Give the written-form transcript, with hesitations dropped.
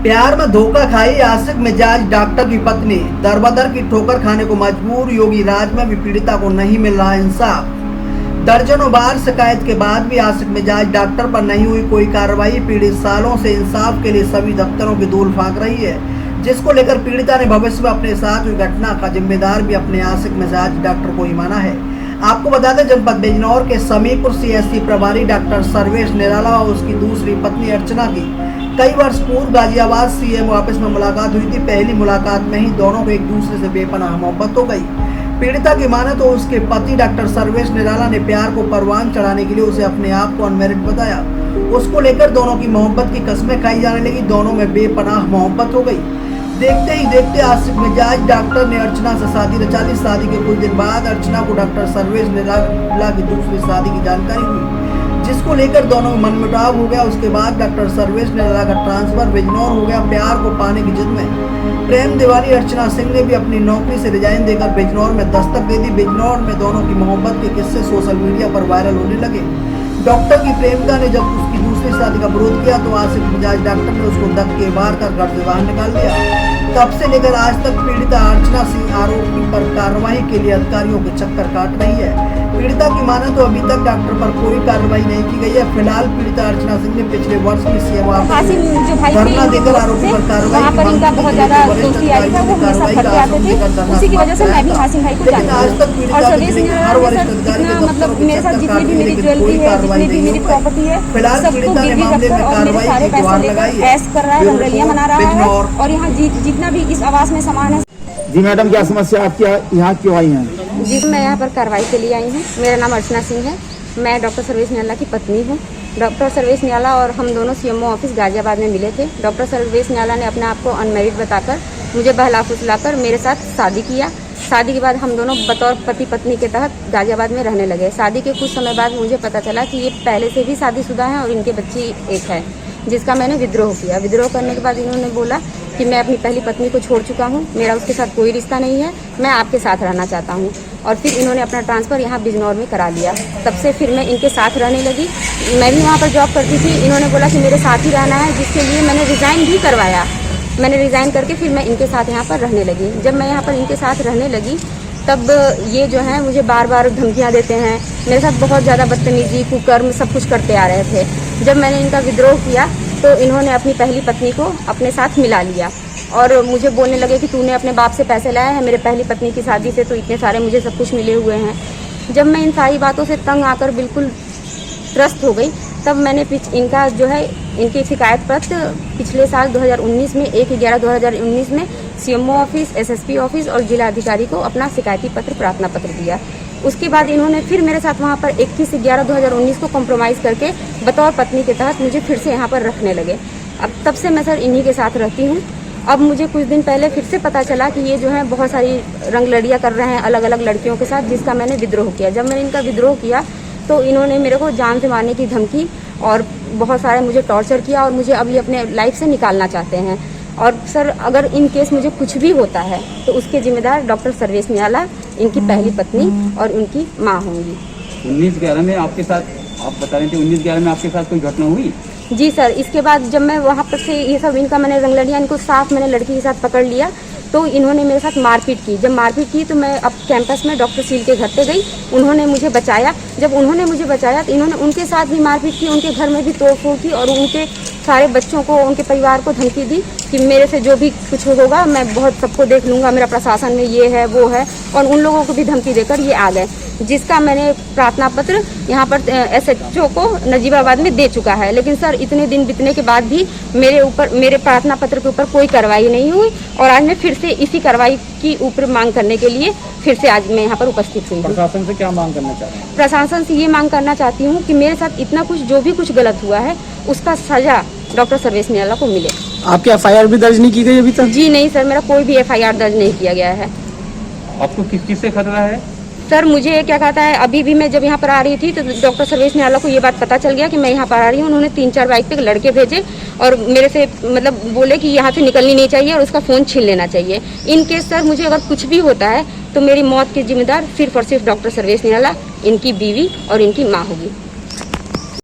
प्यार में धोखा खाई आशिक मिजाज डॉक्टर की पत्नी, दरबदर की ठोकर खाने को मजबूर। योगी राज में भी पीड़िता को नहीं मिल रहा इंसाफ। दर्जनों बार शिकायत के बाद भी आशिक मिजाज डॉक्टर पर नहीं हुई कोई कार्रवाई। पीड़ित सालों से इंसाफ के लिए सभी दफ्तरों की धूल फांक रही है, जिसको लेकर पीड़िता ने भविष्य में अपने साथ हुई घटना का जिम्मेदार भी अपने आशिक मिजाज डॉक्टर को ही माना है। आपको बता दें, जनपद बिजनौर के समीपुर CSC प्रभारी डॉक्टर सर्वेश निराला और उसकी दूसरी पत्नी अर्चना की कई वर्ष पूर्व गाजियाबाद CM ऑफिस में मुलाकात हुई थी। पहली मुलाकात में ही दोनों को एक दूसरे से बेपनाह मोहब्बत हो गई। पीड़िता की माने तो उसके पति डॉक्टर सर्वेश निराला ने प्यार को परवान चढ़ाने के लिए उसे अपने आप को अनमेरिड बताया। उसको लेकर दोनों की मोहब्बत की कस्में खाई जाने लगी। दोनों में बेपनाह मोहब्बत हो गई। देखते ही देखते आशिक मिजाज डॉक्टर ने अर्चना से शादी रचा ली। शादी के कुछ दिन बाद अर्चना को डॉक्टर सर्वेश निराला की दूसरी शादी की जानकारी हुई, जिसको लेकर दोनों में मनमुटाव हो गया। उसके बाद डॉक्टर सर्वेश निराला का ट्रांसफर बिजनौर हो गया। प्यार को पाने की जिद में प्रेम दीवानी अर्चना सिंह ने भी अपनी नौकरी से रिजाइन देकर बिजनौर में दस्तक दे दी। बिजनौर में दोनों की मोहब्बत के किस्से सोशल मीडिया पर वायरल होने लगे। डॉक्टर की प्रेमिका ने जब उसकी दूसरी शादी का विरोध किया तो आशिक मिजाज डॉक्टर ने उसको धक्के मारकर घर से बाहर निकाल दिया। तब से लेकर आज तक पीड़िता अर्चना सिंह आरोपी पर कार्रवाई के लिए अधिकारियों के चक्कर काट रही है। पीड़िता की माने तो अभी तक डॉक्टर पर कोई कार्रवाई नहीं की गई है। फिलहाल पीड़िता अर्चना सिंह ने पिछले वर्ष की सेवा धरना देकर आरोपी पर कार्रवाई की मांग की। उसी की वजह से मैं भी हासिम भाई को जानती हूँ और सर्वेश मतलब मेरे साथ जितनी भी मेरी ज्वेलरी है, जितनी भी मेरी प्रॉपर्टी है, सबको गिरवी रखकर और मेरे सारे पैसे लेकर ऐश कर रहा है, रंगोलियां मना रहा है और यहाँ जितना भी इस आवास में सामान है। जी मैडम, क्या समस्या आपकी यहाँ क्यों आई है? जी, मैं यहाँ पर कार्रवाई के लिए आई हूँ। मेरा नाम अर्चना सिंह है। मैं डॉक्टर सर्वेश निराला की पत्नी हूँ। डॉक्टर सर्वेश निराला और हम दोनों CMO ऑफिस गाजियाबाद में मिले थे। डॉक्टर सर्वेश निराला ने अपने आप को अनमेरिड बताकर मुझे बहला फुसलाकर मेरे साथ शादी किया। शादी के बाद हम दोनों बतौर पति पत्नी के तहत गाजियाबाद में रहने लगे। शादी के कुछ समय बाद मुझे पता चला कि ये पहले से भी शादीशुदा हैं और इनके बच्ची एक है, जिसका मैंने विद्रोह किया। विद्रोह करने के बाद इन्होंने बोला कि मैं अपनी पहली पत्नी को छोड़ चुका हूँ, मेरा उसके साथ कोई रिश्ता नहीं है, मैं आपके साथ रहना चाहता हूँ। और फिर इन्होंने अपना ट्रांसफ़र यहाँ बिजनौर में करा लिया। तब से फिर मैं इनके साथ रहने लगी। मैं भी वहाँ पर जॉब करती थी। इन्होंने बोला कि मेरे साथ ही रहना है, जिसके लिए मैंने रिज़ाइन भी करवाया। मैंने रिज़ाइन करके फिर मैं इनके साथ यहाँ पर रहने लगी। जब मैं यहाँ पर इनके साथ रहने लगी तब ये जो है मुझे बार बार धमकियाँ देते हैं। मेरे साथ बहुत ज़्यादा बदतमीजी, कुकर्म सब कुछ करते आ रहे थे। जब मैंने इनका विद्रोह किया तो इन्होंने अपनी पहली पत्नी को अपने साथ मिला लिया और मुझे बोलने लगे कि तूने अपने बाप से पैसे लाए हैं, मेरे पहली पत्नी की शादी से तो इतने सारे मुझे सब कुछ मिले हुए हैं। जब मैं इन सारी बातों से तंग आकर बिल्कुल त्रस्त हो गई, तब मैंने इनका जो है इनकी शिकायत पत्र पिछले साल 2019 में 1/11/2019 में CMO ऑफिस, SSP ऑफिस और जिला अधिकारी को अपना शिकायती पत्र, प्रार्थना पत्र दिया। उसके बाद इन्होंने फिर मेरे साथ वहाँ पर 21/11/2019 को कॉम्प्रोमाइज़ करके बतौर पत्नी के तहत मुझे फिर से यहाँ पर रखने लगे। अब तब से मैं सर इन्हीं के साथ रहती हूँ। अब मुझे कुछ दिन पहले फिर से पता चला कि ये जो है बहुत सारी रंगलड़ियाँ कर रहे हैं अलग अलग लड़कियों के साथ, जिसका मैंने विद्रोह किया। जब मैंने इनका विद्रोह किया तो इन्होंने मेरे को जान से मारने की धमकी और बहुत सारे मुझे टॉर्चर किया और मुझे अभी अपने लाइफ से निकालना चाहते हैं। और सर अगर इन केस मुझे कुछ भी होता है तो उसके जिम्मेदार डॉक्टर सर्वेश निराला, इनकी पहली पत्नी और उनकी माँ होंगी। 19/11 में आपके साथ, आप बता रहे थे 19/11 में आपके साथ कोई घटना हुई? जी सर, इसके बाद जब मैं वहाँ पर से ये सब इनका मैंने रंगलड़ियाँ इनको साफ मैंने लड़की के साथ पकड़ लिया तो इन्होंने मेरे साथ मारपीट की। जब मारपीट की तो मैं अब कैंपस में डॉक्टर सील के घर पे गई। उन्होंने मुझे बचाया। जब उन्होंने मुझे बचाया तो इन्होंने उनके साथ भी मारपीट की, उनके घर में भी तोड़फोड़ की और उनके सारे बच्चों को, उनके परिवार को धमकी दी कि मेरे से जो भी कुछ होगा मैं बहुत सबको देख लूँगा, मेरा प्रशासन में ये है वो है, और उन लोगों को भी धमकी देकर ये आ गए, जिसका मैंने प्रार्थना पत्र यहाँ पर SHO को नजीबाबाद में दे चुका है। लेकिन सर इतने दिन बीतने के बाद भी मेरे प्रार्थना पत्र के ऊपर कोई कार्रवाई नहीं हुई और आज मैं फिर से इसी कार्रवाई की ऊपर मांग करने के लिए फिर से आज मैं यहाँ पर उपस्थित हुई। प्रशासन से क्या मांग करना चाहते हैं? प्रशासन से ये मांग करना चाहती हूँ कि मेरे साथ इतना कुछ जो भी कुछ गलत हुआ है उसका सजा डॉक्टर सर्वेश निराला को मिले। आपकी FIR भी दर्ज नहीं की गई अभी तक? जी नहीं सर, मेरा कोई भी FIR दर्ज नहीं किया गया है। आपको किस चीज़ से खतरा है? सर मुझे क्या कहता है, अभी भी मैं जब यहाँ पर आ रही थी तो डॉक्टर सर्वेश निराला को ये बात पता चल गया कि मैं यहाँ पर आ रही हूँ। उन्होंने 3-4 बाइक पे लड़के भेजे और मेरे से मतलब बोले कि यहाँ से निकलनी नहीं चाहिए और उसका फ़ोन छीन लेना चाहिए। इन केस सर मुझे अगर कुछ भी होता है तो मेरी मौत के जिम्मेदार सिर्फ और सिर्फ डॉक्टर सर्वेश निराला, इनकी बीवी और इनकी माँ होगी।